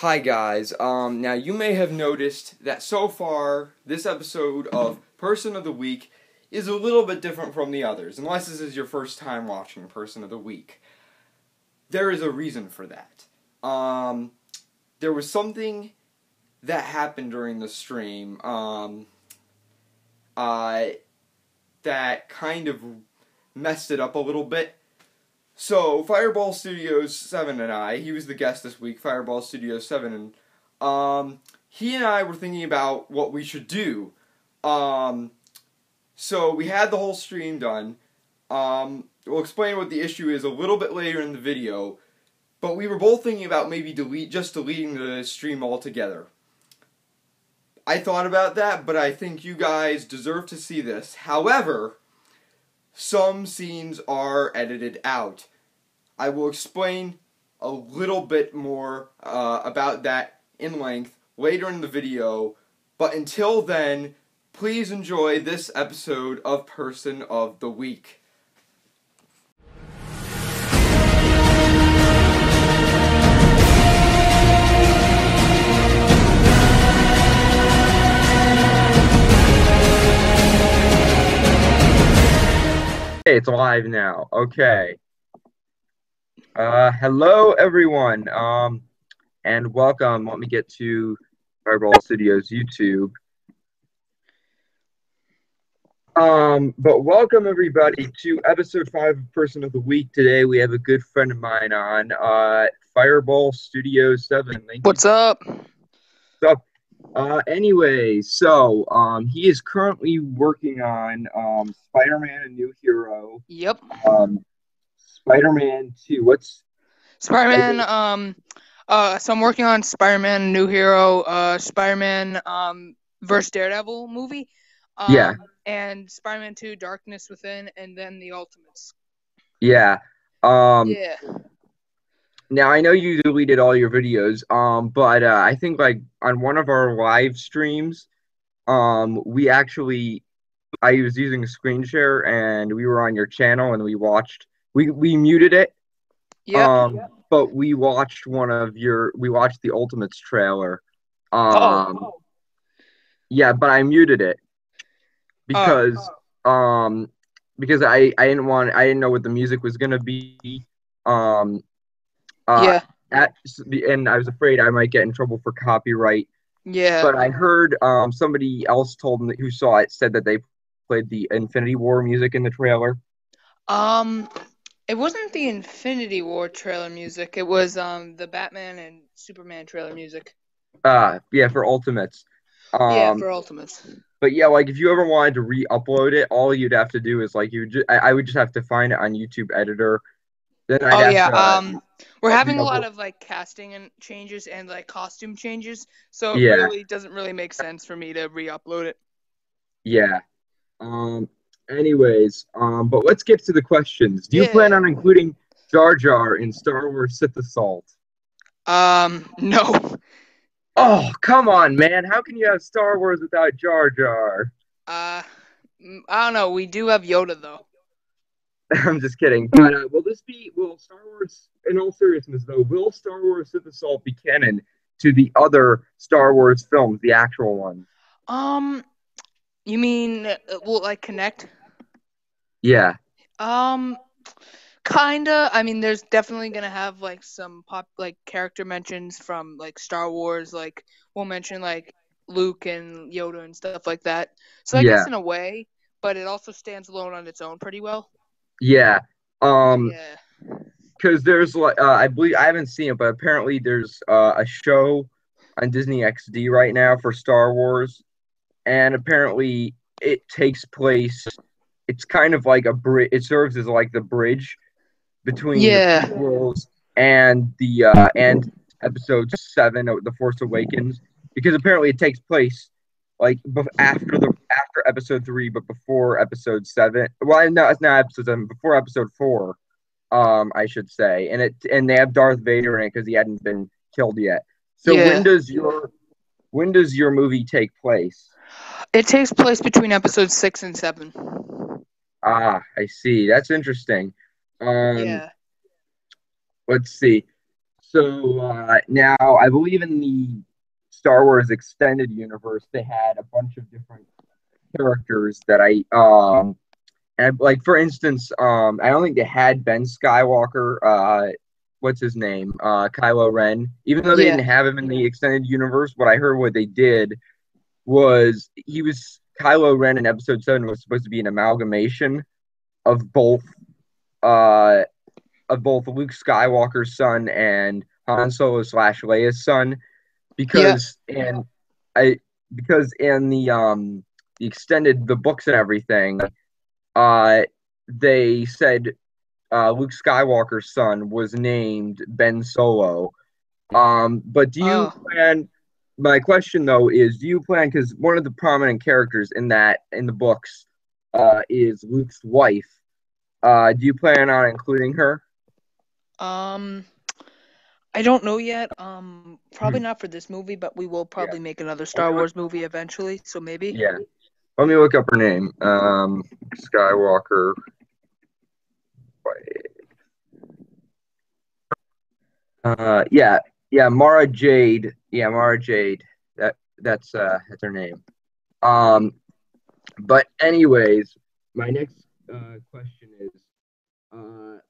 Hi guys, now you may have noticed that so far, this episode of Person of the Week is a little bit different from the others, unless this is your first time watching Person of the Week. There is a reason for that. There was something that happened during the stream, that kind of messed it up a little bit. So, Fireballstudios7 and I, he was the guest this week, Fireballstudios7, and he and I were thinking about what we should do. So we had the whole stream done. We'll explain what the issue is a little bit later in the video, but we were both thinking about maybe deleting the stream altogether. I thought about that, but I think you guys deserve to see this. However, some scenes are edited out. I will explain a little bit more about that in length later in the video, but until then, please enjoy this episode of Person of the Week. It's live now. Okay. Hello everyone. And welcome. Let me get to Fireball Studios YouTube. But welcome everybody to episode 5 of Person of the Week. Today we have a good friend of mine on, Fireballstudios7. What's up? What's up? Anyway, so, he is currently working on, Spider-Man: A New Hero. Yep. Spider-Man 2. What's... Spider-Man, so I'm working on Spider-Man: New Hero, Spider-Man, versus Daredevil movie. Yeah. And Spider-Man 2, Darkness Within, and then the Ultimates. Yeah. Yeah. Now, I know you deleted all your videos, but I think, like, on one of our live streams, I was using a screen share, and we were on your channel, and we muted it. Yeah. But we watched the Ultimates trailer. Yeah, but I muted it because I didn't know what the music was gonna be. Yeah. And I was afraid I might get in trouble for copyright. Yeah. But I heard somebody else told me who saw it said that they played the Infinity War music in the trailer. It wasn't the Infinity War trailer music. It was the Batman and Superman trailer music. Yeah, for Ultimates. Yeah, for Ultimates. But yeah, like if you ever wanted to re-upload it, all you'd have to do is like I would just have to find it on YouTube Editor. Then we're having a lot of like casting and changes and like costume changes, so it really doesn't really make sense for me to re-upload it. Yeah. Anyways, but let's get to the questions. Do you plan on including Jar Jar in Star Wars Sith Assault? No. Oh, come on, man. How can you have Star Wars without Jar Jar? I don't know. We do have Yoda, though. I'm just kidding. But will Star Wars, in all seriousness, though, will Star Wars Sith Assault be canon to the other Star Wars films, the actual ones? You mean, will it, like, connect? Yeah. Kinda. I mean, there's definitely gonna have, like, some character mentions from, like, Star Wars. Like, we'll mention, like, Luke and Yoda and stuff like that. So I guess in a way, but it also stands alone on its own pretty well. Yeah. Because there's, like, I believe, I haven't seen it, but apparently there's a show on Disney XD right now for Star Wars. And apparently it takes place, it's kind of like it serves as like the bridge between the prequels and and episode 7 of The Force Awakens, because apparently it takes place like after episode 3 but before episode 7. Well, no, it's not episode 7, before episode 4, I should say. And they have Darth Vader in it because he hadn't been killed yet. So when does your movie take place? It takes place between episodes 6 and 7. Ah, I see. That's interesting. Yeah. Let's see. So now I believe in the Star Wars extended universe, they had a bunch of different characters that and like for instance, I don't think they had Ben Skywalker. What's his name? Kylo Ren. Even though they Yeah. didn't have him in the extended universe, what I heard what they did was he was Kylo Ren in Episode 7 was supposed to be an amalgamation of both uh Luke Skywalker's son and Han Solo slash Leia's son Yeah. I because in the extended the books and everything, uh they said Luke Skywalker's son was named Ben Solo. But do you Oh. plan? My question though is, do you plan? Because one of the prominent characters in the books, is Luke's wife. Do you plan on including her? I don't know yet. Probably Hmm. not for this movie, but we will Yeah. probably make another Let Star me look, Wars movie eventually. So maybe. yeah. Let me look up her name. Skywalker. Yeah, yeah. Mara Jade. Yeah, Mara Jade. That's her name. Um, but anyways, my next question is,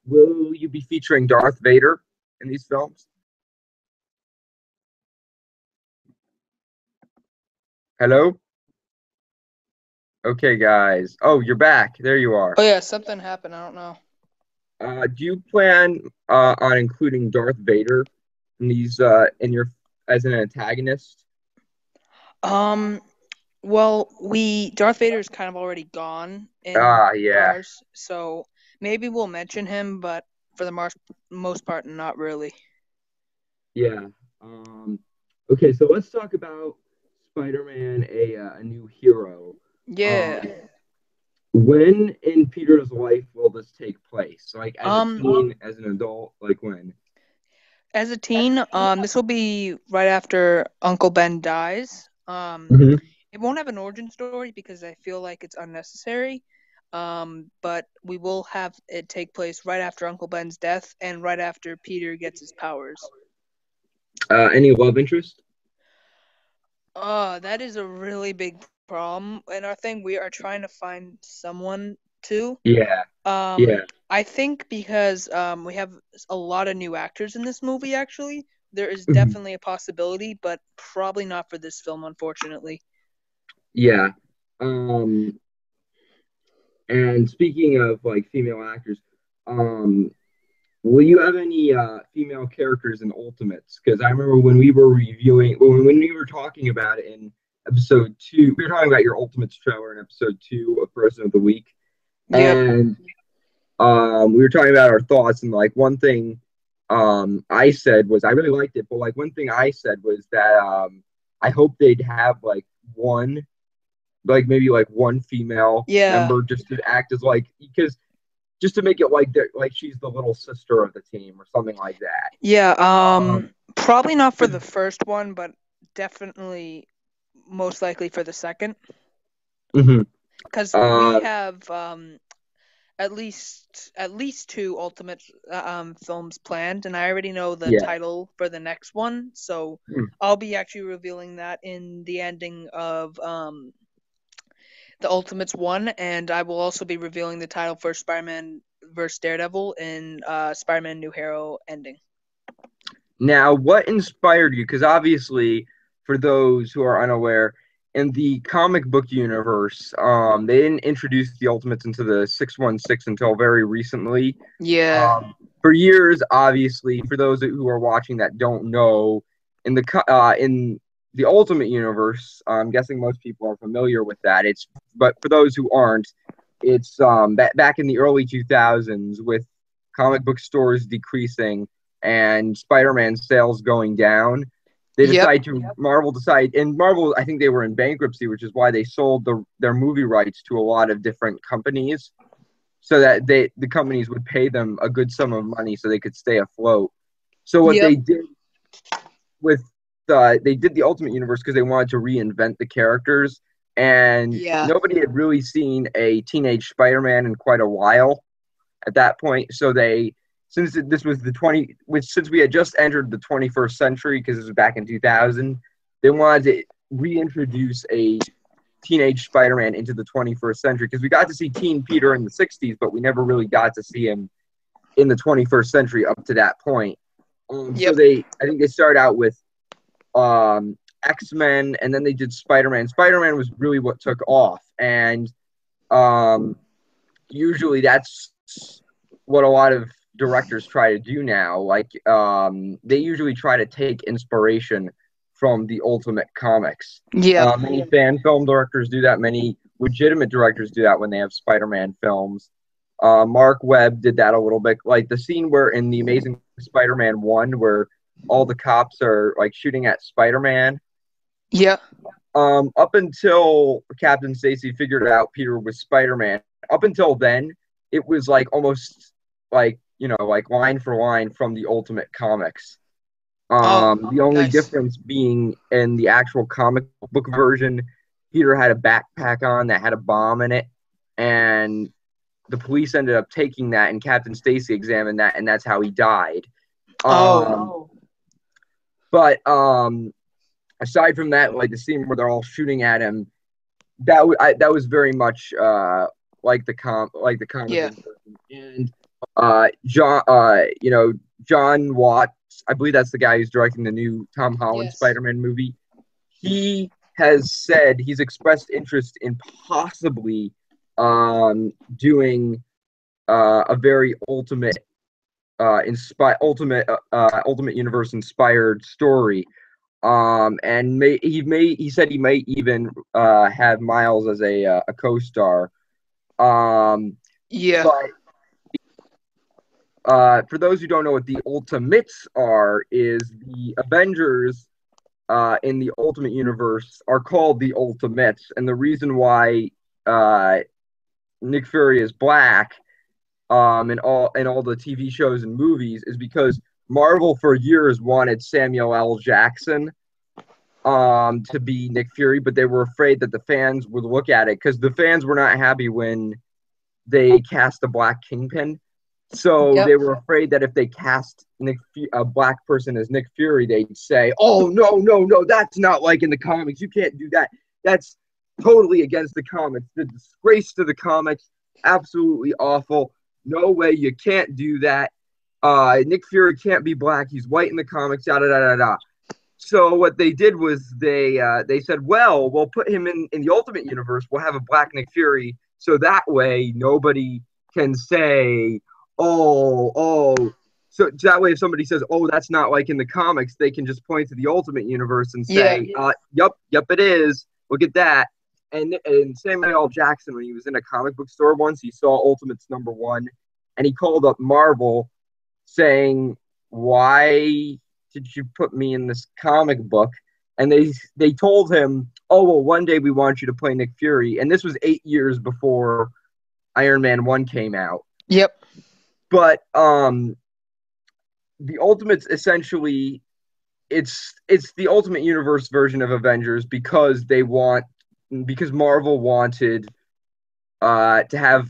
will you be featuring Darth Vader in these films? Hello? Okay, guys. Oh, you're back. There you are. Oh yeah, something happened. I don't know. Do you plan on including Darth Vader in these in your as an antagonist? Um, well, Darth Vader is kind of already gone in Ah, yeah, ours, so maybe we'll mention him, but for the most part, not really. yeah. Um, okay, so let's talk about Spider-Man, a new hero. Yeah. Um, when in Peter's life will this take place? Like as a Um, teen, as an adult, like when? as a teen, this will be right after Uncle Ben dies. Hmm. It won't have an origin story because I feel like it's unnecessary. But we will have it take place right after Uncle Ben's death and right after Peter gets his powers. Any love interest? That is a really big problem in our thing. We are trying to find someone to. Yeah, yeah. I think because we have a lot of new actors in this movie. Actually, there is Mhm. definitely a possibility, but probably not for this film, unfortunately. Yeah. Um, and speaking of like female actors, um, will you have any female characters in Ultimates? Because I remember when we were when we were talking about it in episode 2, we were talking about your Ultimates trailer in episode 2 of Person of the Week, Yep. and we were talking about our thoughts, and like one thing I said was I really liked it, but like one thing I said was that I hope they'd have like one, like maybe like one female Yeah. member just to act as like because just to make it like like she's the little sister of the team or something like that. Yeah. Um, Probably not for the first one, but definitely most likely for the second, mhm. because we uh, have at least two Ultimate films planned, and I already know the yeah. title for the next one, so Hmm. I'll be actually revealing that in the ending of the Ultimates one, and I will also be revealing the title for Spider-Man vs. Daredevil in Spider-Man New Hero ending. Now, what inspired you? Because obviously, for those who are unaware, in the comic book universe, they didn't introduce the Ultimates into the 616 until very recently. Yeah. For years, obviously, for those who are watching that don't know, in the Ultimate Universe, I'm guessing most people are familiar with that. But for those who aren't, it's back in the early 2000s with comic book stores decreasing and Spider-Man sales going down. Yep. Marvel, I think they were in bankruptcy, which is why they sold their movie rights to a lot of different companies so that the companies would pay them a good sum of money so they could stay afloat. So what Yep. they did with they did the Ultimate Universe because they wanted to reinvent the characters, and Yeah. nobody had really seen a teenage Spider-Man in quite a while at that point. So they since this was since we had just entered the 21st century, because this was back in 2000, they wanted to reintroduce a teenage Spider-Man into the 21st century, because we got to see Teen Peter in the 60s, but we never really got to see him in the 21st century up to that point. So I think they started out with X-Men, and then they did Spider-Man. Spider-Man was really what took off, and usually that's what a lot of directors try to do now. Like, they usually try to take inspiration from the Ultimate Comics. Many fan film directors do that. Many legitimate directors do that when they have Spider-Man films. Mark Webb did that a little bit. Like the scene where in the Amazing Spider-Man 1 where all the cops are like shooting at Spider-Man. Yeah. Up until Captain Stacy figured out Peter was Spider-Man, up until then, it was like almost like, like line for line from the Ultimate Comics. The only difference being in the actual comic book version, Peter had a backpack on that had a bomb in it, and the police ended up taking that, and Captain Stacy examined that, and that's how he died. But aside from that, like the scene where they're all shooting at him, that was very much like the comic version. And John Watts, I believe that's the guy who's directing the new Tom Holland Spider-Man movie. He has said he's expressed interest in possibly doing a very ultimate universe inspired story. And he said he may even have Miles as a co-star. But for those who don't know what the Ultimates are, is the Avengers in the Ultimate Universe are called the Ultimates, and the reason why Nick Fury is black in all the TV shows and movies is because Marvel for years wanted Samuel L. Jackson to be Nick Fury, but they were afraid that the fans would look at it, because the fans were not happy when they cast a black Kingpin. So they were afraid that if they cast a black person as Nick Fury, they'd say, "Oh, no, that's not like in the comics. You can't do that. That's totally against the comics. The disgrace to the comics. Absolutely awful. No way, you can't do that. Nick Fury can't be black. He's white in the comics, da-da-da-da-da." So what they did was they said, well, we'll put him in the Ultimate Universe. We'll have a black Nick Fury, so that way nobody can say, oh. So that way if somebody says, oh, that's not like in the comics, they can just point to the Ultimate Universe and say, yep, it is. Look at that. And Samuel L. Jackson, when he was in a comic book store once, he saw Ultimates #1, and he called up Marvel saying, why did you put me in this comic book? And they told him, oh, well, one day we want you to play Nick Fury. And this was 8 years before Iron Man 1 came out. Yep. But the Ultimates, essentially, it's the Ultimate Universe version of Avengers because Marvel wanted to have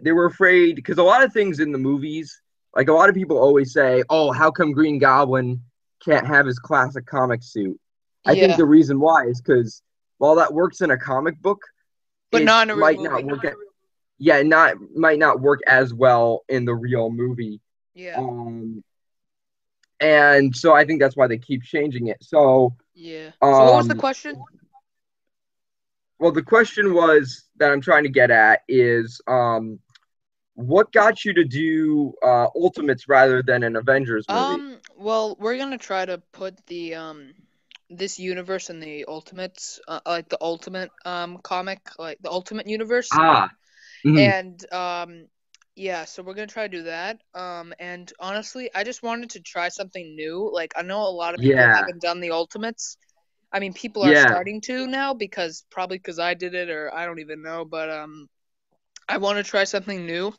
they were afraid, because a lot of things in the movies, like a lot of people always say, oh, how come Green Goblin can't have his classic comic suit? I think the reason why is because while that works in a comic book, but not in a real movie. Might not work as well in the real movie. Yeah. And so I think that's why they keep changing it. So so what was the question? Well, the question was that I'm trying to get at is, what got you to do Ultimates rather than an Avengers movie? Well, we're gonna try to put the this universe in the Ultimates, like the Ultimate comic, like the Ultimate Universe. And so we're gonna try to do that. And honestly, I just wanted to try something new. Like, I know a lot of people haven't done the Ultimates. I mean, people are starting to now because I did it, or I don't even know. But I want to try something new.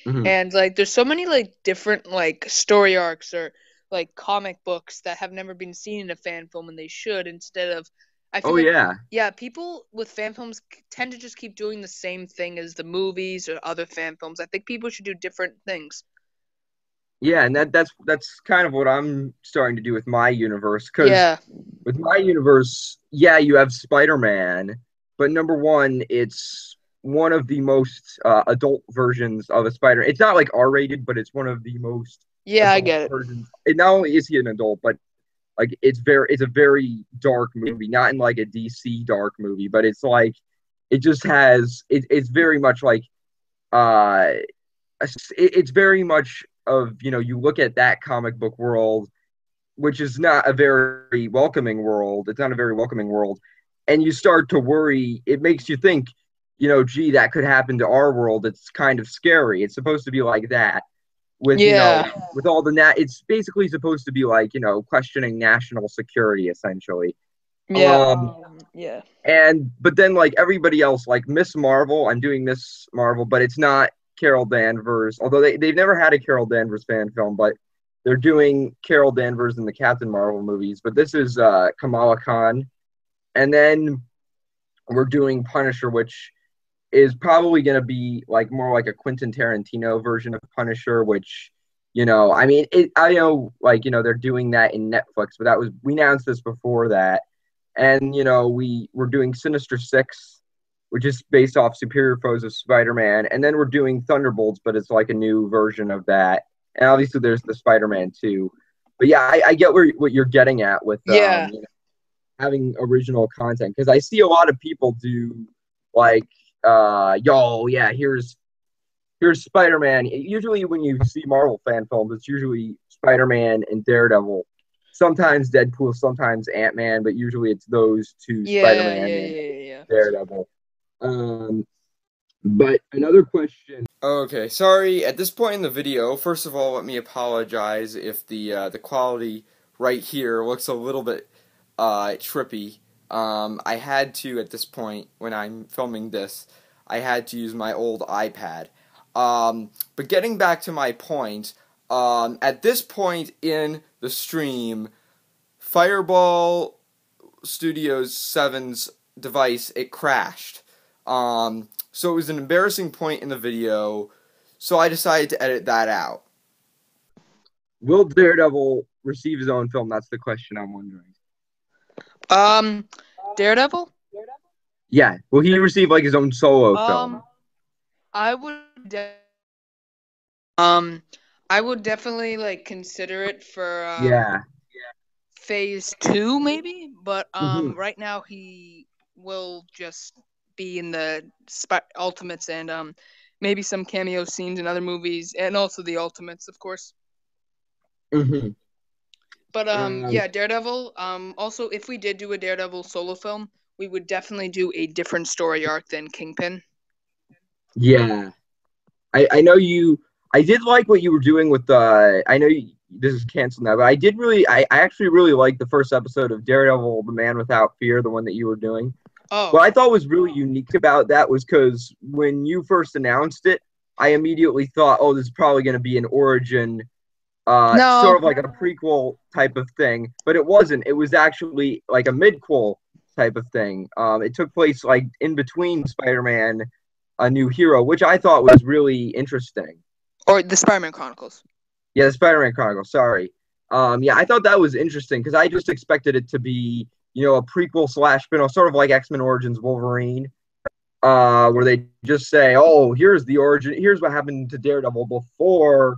And like, there's so many like different like story arcs or like comic books that have never been seen in a fan film, and they should, instead of. I feel people with fan films tend to just keep doing the same thing as the movies or other fan films. I think people should do different things. Yeah, and that's kind of what I'm starting to do with my universe. Because Yeah. with my universe, yeah, you have Spider-Man, but number one, it's one of the most adult versions of a Spider. It's not like R-rated, but it's one of the most Yeah, I adult get it. versions. And not only is he an adult, but like it's a very dark movie, not in like a DC dark movie, but it's like it just has it's very much like uh it's very much of, you know, you look at that comic book world, which is not a very welcoming world. It's not a very welcoming world. And you start to worry. It makes you think, you know, gee, that could happen to our world. It's kind of scary. It's supposed to be like that with, you know, Yeah. with all the it's basically supposed to be like, you know, questioning national security essentially. Yeah. Um, Yeah. and but then like everybody else, like Miss Marvel, I'm doing Miss Marvel, but it's not Carol Danvers. Although they've never had a Carol Danvers fan film, but they're doing Carol Danvers in the Captain Marvel movies. But this is Kamala Khan. And then we're doing Punisher, which is probably gonna be like more like a Quentin Tarantino version of Punisher, which, you know, I mean, I know, like, you know, they're doing that in Netflix, but we announced this before that. And, you know, we're doing Sinister Six, which is based off Superior Foes of Spider-Man. And then we're doing Thunderbolts, but it's like a new version of that. And obviously there's the Spider-Man 2. But yeah, I get what you're getting at with Yeah. you know, having original content. Because I see a lot of people do like yo, yeah, here's Spider-Man. Usually when you see Marvel fan films, it's usually Spider-Man and Daredevil. Sometimes Deadpool, sometimes Ant-Man, but usually it's those two, Yeah. Spider-Man Yeah. and Yeah. Yeah. Daredevil. But another question. Okay, sorry. At this point in the video, first of all, let me apologize if the quality right here looks a little bit trippy. I had to, at this point when I'm filming this, I had to use my old iPad. But getting back to my point, at this point in the stream, Fireball Studios 7's device, it crashed. So it was an embarrassing point in the video, so I decided to edit that out. Will Daredevil receive his own film? That's the question I'm wondering. Daredevil? Yeah. Will he receive like his own solo film? I would I would definitely like consider it for Yeah. phase 2 maybe, but Mhm. right now he will just be in the Ultimates and maybe some cameo scenes in other movies and also the Ultimates, of course. Mhm. But yeah, Daredevil. Also, if we did do a Daredevil solo film, we would definitely do a different story arc than Kingpin. Yeah. I know you. I did like what you were doing with the. I know this is canceled now, but I actually really liked the first episode of Daredevil, The Man Without Fear, the one that you were doing. Oh. What I thought was really unique about that was because when you first announced it, I immediately thought, oh, this is probably going to be an origin, No. sort of like a prequel type of thing. But it wasn't. It was actually like a midquel type of thing. It took place like in between Spider-Man, A New Hero, which I thought was really interesting. Or the Spider-Man Chronicles. Yeah, the Spider-Man Chronicles. Sorry. Yeah, I thought that was interesting because I just expected it to be, you know, a prequel slash spin-off, sort of like X-Men Origins Wolverine, where they just say, "Oh, here's the origin. Here's what happened to Daredevil before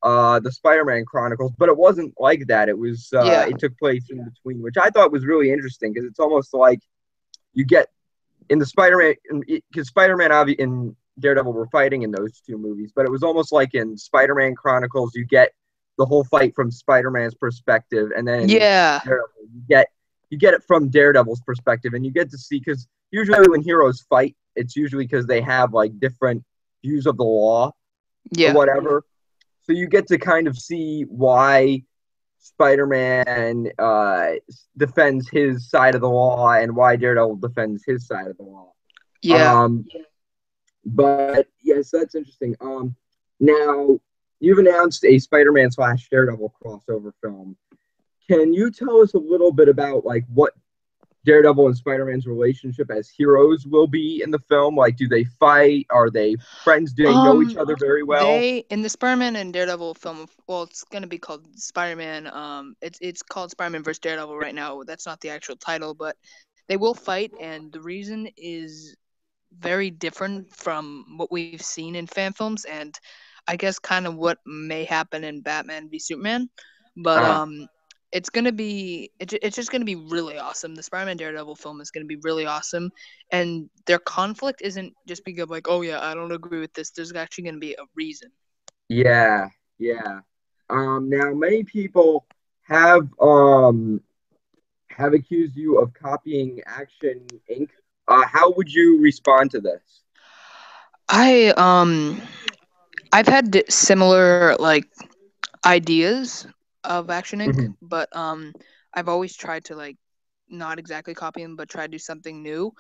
the Spider-Man Chronicles." But it wasn't like that. It was it took place in between, which I thought was really interesting because it's almost like you get in the Spider-Man, because Spider-Man and Daredevil were fighting in those two movies, but it was almost like in Spider-Man Chronicles, you get the whole fight from Spider-Man's perspective, and then Daredevil, you get it from Daredevil's perspective, and you get to see, because usually when heroes fight, it's usually because they have like different views of the law or whatever. So you get to kind of see why Spider-Man defends his side of the law and why Daredevil defends his side of the law. Yeah. But yes, that's interesting. Now you've announced a Spider-Man / Daredevil crossover film. Can you tell us a little bit about like what Daredevil and Spider-Man's relationship as heroes will be in the film? Like, do they fight? Are they friends? Do they know each other very well? They in the Spider-Man and Daredevil film. Well, it's gonna be called Spider-Man. It's called Spider-Man vs. Daredevil right now. That's not the actual title, but they will fight, and the reason is very different from what we've seen in fan films, and I guess kind of what may happen in Batman v Superman. But it's just gonna be really awesome. The Spider-Man Daredevil film is gonna be really awesome, and their conflict isn't just because like, oh yeah, I don't agree with this. There's actually gonna be a reason. Yeah, yeah. Now many people have accused you of copying Action Inc. How would you respond to this? I I've had similar like ideas of Action Inc., Mhm. but I've always tried to like not exactly copy them, but try to do something new.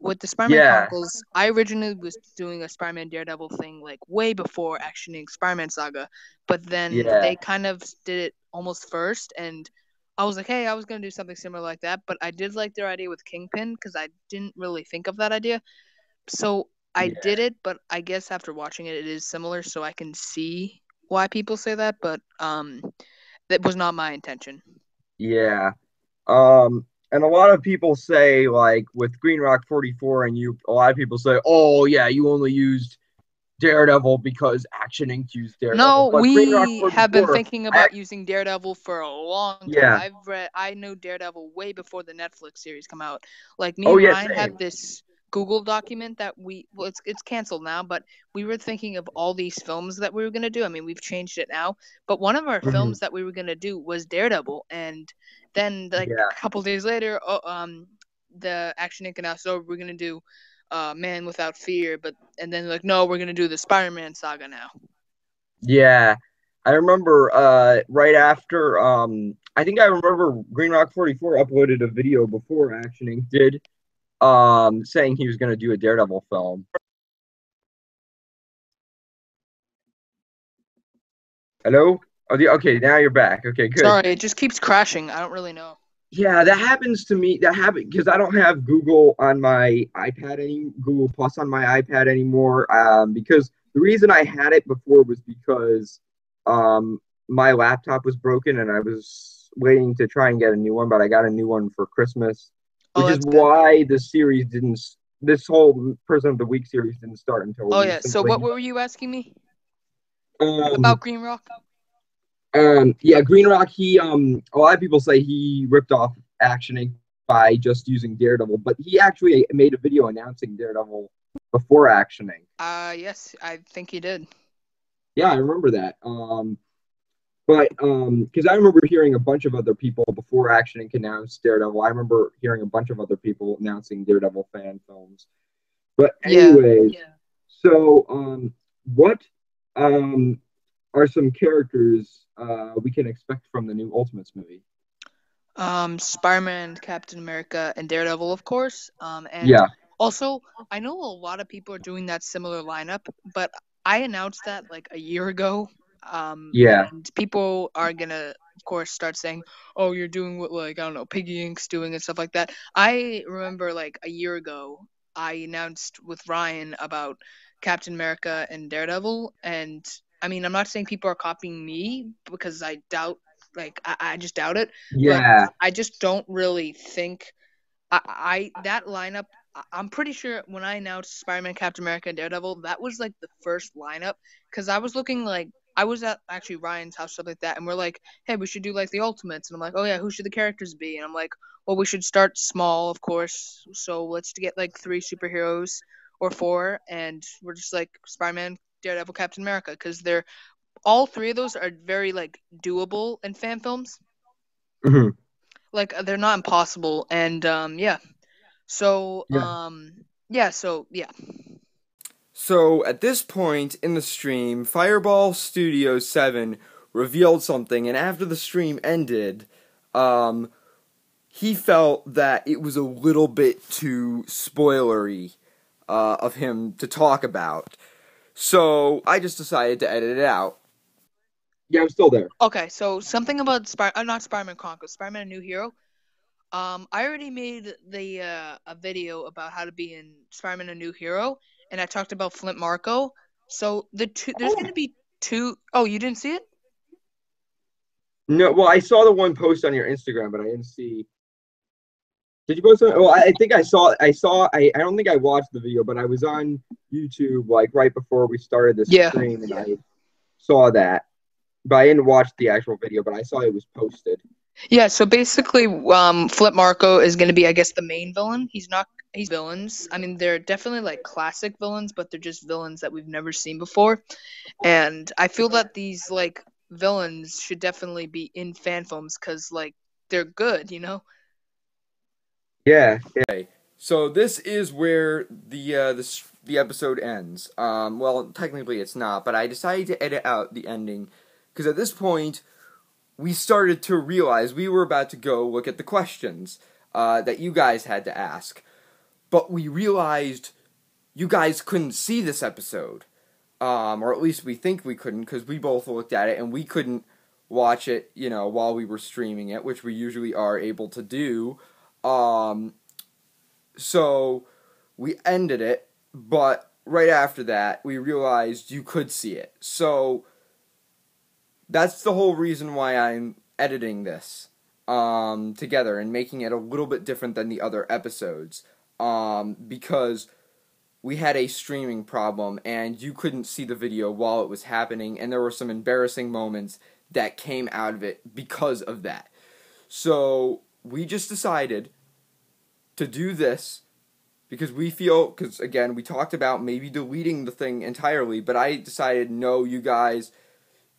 With the Spider-Man Yeah, Chronicles, I originally was doing a Spider-Man Daredevil thing like way before Action Inc. Spider-Man Saga, but then yeah, they kind of did it almost first, and I was like, hey, I was gonna do something similar like that, but I did like their idea with Kingpin because I didn't really think of that idea, so I yeah, did it, but I guess after watching it, it is similar, so I can see why people say that, but that was not my intention. yeah. And a lot of people say, like, with Green Rock 44, and a lot of people say, oh, yeah, you only used Daredevil because Action Inc. used Daredevil. No, But Green Rock we have been 44, thinking about using Daredevil for a long time. yeah. I know Daredevil way before the Netflix series come out. Like me Oh, and yeah, Ryan same. have this Google document that it's canceled now, but we were thinking of all these films that we were gonna do. I mean, we've changed it now, but one of our Mhm. films that we were gonna do was Daredevil, and then like Yeah, a couple days later, the Action Inc. announced, oh, we're gonna do Man Without Fear, but and then like no, we're gonna do the Spider-Man saga now. yeah. I remember right after I think I remember Green Rock 44 uploaded a video before Action Inc. did saying he was going to do a Daredevil film. Hello? Oh, okay, now you're back. Okay, good. Sorry, it just keeps crashing. I don't really know. Yeah, that happens to me. That happened because I don't have Google on my iPad any Google Plus on my iPad anymore. Because the reason I had it before was because um my laptop was broken and I was waiting to try and get a new one, but I got a new one for Christmas, Oh, which is that's good. why the series didn't. This whole Person of the Week series didn't start until Oh yeah. So what recently. were you asking me Um, about Green Rock? yeah, Green Rock. A lot of people say he ripped off Action Inc. by just using Daredevil, but he actually made a video announcing Daredevil before Action Inc. Yes, I think he did. Yeah, I remember that. But because I remember hearing a bunch of other people before Action Inc. announced Daredevil. I remember hearing a bunch of other people announcing Daredevil fan films. But Yeah. anyways, so what um are some characters we can expect from the new Ultimates movie? Spider-Man, Captain America, and Daredevil, of course. And Yeah, also, I know a lot of people are doing that similar lineup, but I announced that like a year ago. yeah, And people are gonna, of course, start saying, "Oh, you're doing what like I don't know, Piggy Inc.'s doing and stuff like that." I remember like a year ago, I announced with Ryan about Captain America and Daredevil, and I mean, I'm not saying people are copying me because I doubt, like I just doubt it, but yeah, I just don't really think I that lineup. I'm pretty sure when I announced Spider-Man, Captain America, and Daredevil, that was like the first lineup because I was looking like I was at actually Ryan's house, stuff like that, and we're like, hey, we should do like the Ultimates, and I'm like, oh yeah, who should the characters be? And I'm like, well, we should start small, of course. So let's get like 3 superheroes or 4, and we're just like Spider-Man, Daredevil, Captain America, because they're all 3 of those are very like doable in fan films. mhm, Like they're not impossible, and yeah. So yeah, yeah. So at this point in the stream, Fireball Studios 7 revealed something, and after the stream ended, um, he felt that it was a little bit too spoilery of him to talk about. So I just decided to edit it out. yeah. I'm still there. Okay, so something about not Spider-Man Chronicles, Spider-Man: A New Hero. I already made the a video about how to be in Spider-Man: A New Hero, and I talked about Flint Marko. So there's going to be two. Oh, you didn't see it? No, well, I saw the one post on your Instagram, but I didn't see. Did you post it? Well, I think I saw. I don't think I watched the video, but I was on YouTube like right before we started this stream, and I saw that. But I didn't watch the actual video, but I saw it was posted. Yeah, so basically, Flip Marko is going to be, I guess, the main villain. He's villains. I mean, they're definitely like classic villains, but they're just villains that we've never seen before. And I feel that these like villains should definitely be in fan films because like they're good, you know? Yeah. Okay, so this is where the episode ends. Well, technically it's not, but I decided to edit out the ending because at this point we started to realize we were about to go look at the questions that you guys had to ask, but we realized you guys couldn't see this episode, or at least we think we couldn't because we both looked at it and we couldn't watch it, you know, while we were streaming it, which we usually are able to do. So we ended it, but right after that, we realized you could see it. So that's the whole reason why I'm editing this together and making it a little bit different than the other episodes, because we had a streaming problem and you couldn't see the video while it was happening, and there were some embarrassing moments that came out of it because of that. So we just decided to do this because we feel, because again, we talked about maybe deleting the thing entirely, but I decided, no, you guys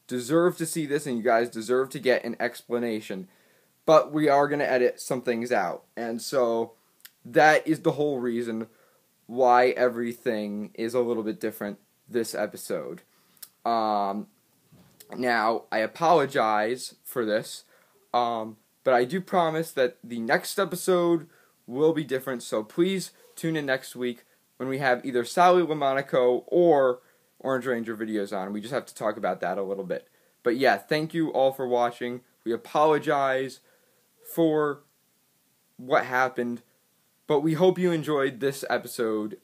deserve to see this and you guys deserve to get an explanation, but we are going to edit some things out. And so that is the whole reason why everything is a little bit different this episode. Now, I apologize for this, but I do promise that the next episode will be different, so please tune in next week when we have either Sally LaMonaco or Orange Ranger videos on. We just have to talk about that a little bit. But yeah, thank you all for watching. We apologize for what happened, but we hope you enjoyed this episode,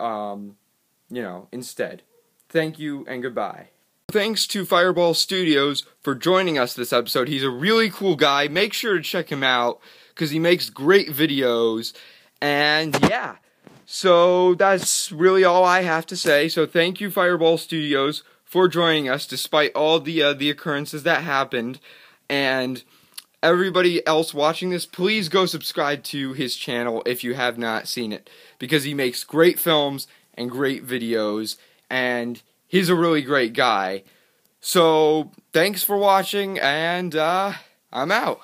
instead. Thank you and goodbye. Thanks to Fireball Studios for joining us this episode. He's a really cool guy. Make sure to check him out because he makes great videos. And yeah, so that's really all I have to say. So thank you, Fireball Studios, for joining us despite all the occurrences that happened. And everybody else watching this, please go subscribe to his channel if you have not seen it, because he makes great films and great videos, and he's a really great guy. So thanks for watching, and I'm out.